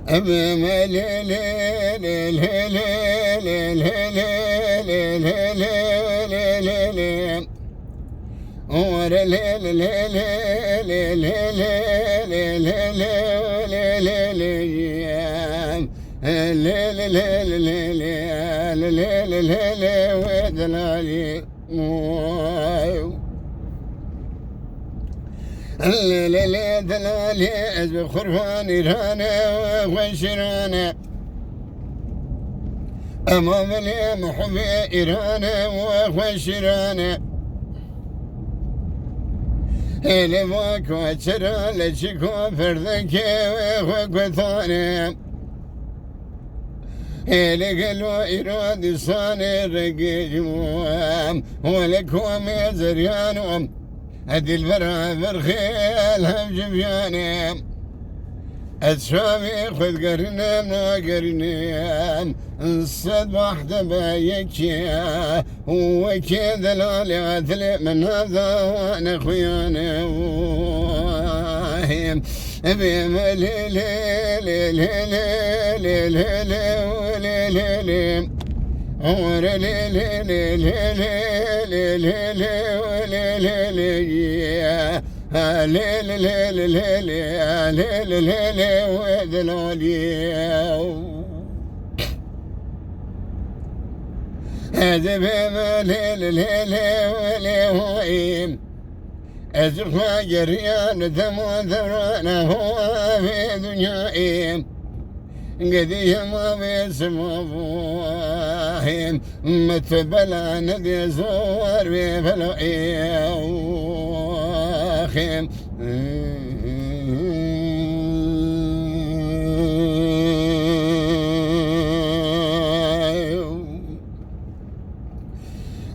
أبي ملي الليل دلالي أزب خرفاني رانا وشرانا أمام لي محبي إيرانا وشرانا اللي واك وشرا لشكو فردك وكثانا اللي قالوا إرادي صاني رقيجموام ولكم زريانهم هدي البرا برخيل هم جبياني أتشافي خذ قرنا ما قرنيام الصد واحدة بايكيا وكي ذلالي عثلي من هذا وانا خيانا واهم بيم لي لي لي لي لي لي لي لي لي اور لي لي لي لي لي لي لي لي لي ليل ليل ليل ليل ليل وذلولي هذا بما ليل ليل وليل أزرق جريان ثمن ثرانا هو في دنياهم قدي ما بيسمى بواهم متبلا ندي زور بفلوئيهم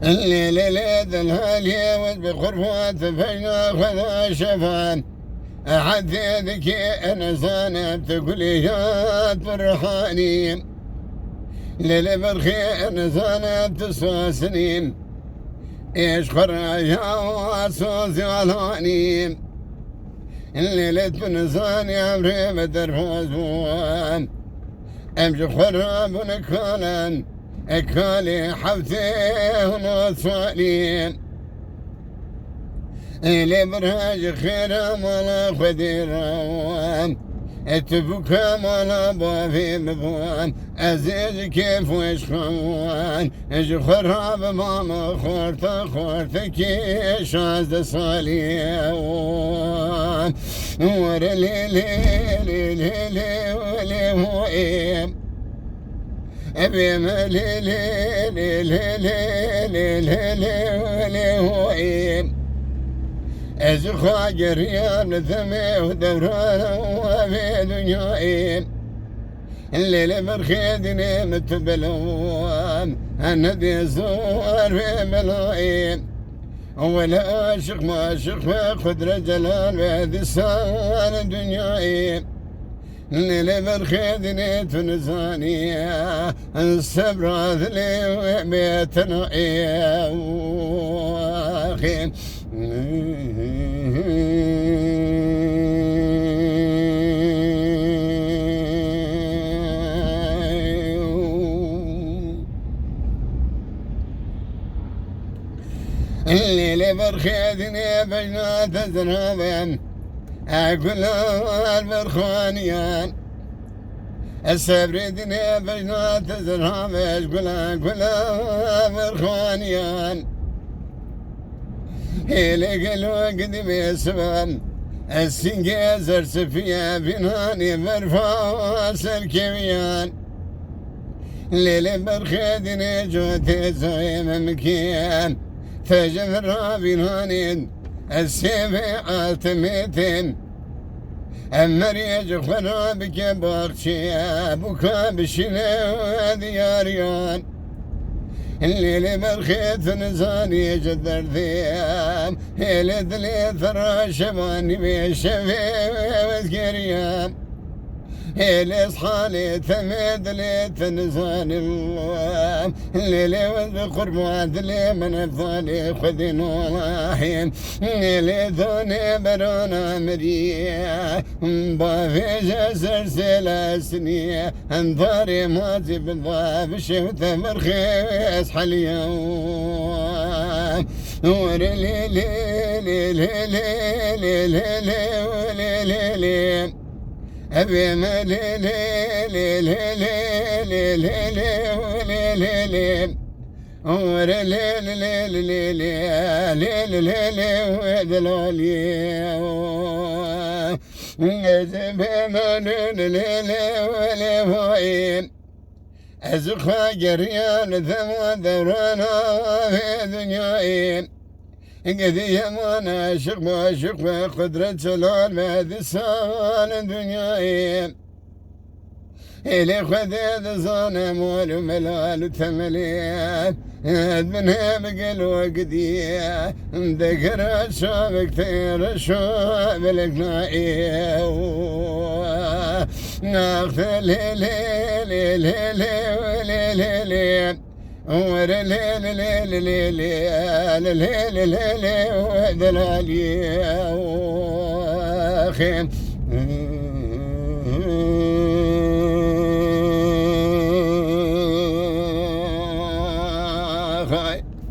الليل ليل الهالي وبخرفات فينا خذا شفان أحد ذكي أنا صانت كليات فرحاني للبرخي أنا صانت تسوى سنين إيش خراجها وصوصي علاني الليلة بنزاني عمري بدر فوزوان أمشي خراب نكالا أكالي حفتي ونصواني اللي برهاج خير مالا خديران اتبكى مالا بافي بفوان أزيز كيف وش خوان اج خراب ماما خورت كي شاز صاليوان ورلي لي لي لي لي ولي هوئيم أبي ملي لي لي لي لي لي لي ولي هوئيم أزخا جريان ثمي ودوران وفي دنياين الليل برخيدني متبلوان النبي زور في ملايين ولا أشق ما أشق خدر جلال بهذه السان دنياين الليل برخيدني تنزاني الصبر ذلي وبيتنا واخي الليل برخيدني بجنات زنابين أقول البرخانيان الصبر دني بجنات زنابين أقول البرخانيان هيلي قلوا قدمي سبان السنجة زرس فيها بناني برفاس الكميان ليلي برخيدني جوتي زويم مكيان تجفر بناني السيفي عالتميتين أمريج خرابك باقشي بكا بشنا دياريان الليل برخيت نزاني جدر ثيام هيلد لي ثرى شباني بيشفي وذكريام الإصحالي ثمد لي تنزان الله اللي وذكر معدلي من أفضالي خذين ولاحين اللي ذوني برونا مريا بافي جسر سلاسني انظاري ماتي بالضاب شفت مرخيص حاليا ورلي لي لي لي لي لي لي لي لي أبي ما لي لي لي لي لي لي لي لي لي ورا لي لي لي لي لي لي لي ودلالي أزبي ما لي لي لي ولي فاين أزخا جريان ثم دورانا في دنياين قد يمانا عشق ما عشق قدرة سلال ما ذسان دنياين إلي خذيت صنم والملال ثمليات منها بقل وقدي ذكر الشاب كثير الشاب القنائي ناخذ لي لي لي لي لي لي لي ورا لي لي لي لي لي لي لي لي ودلالي خيم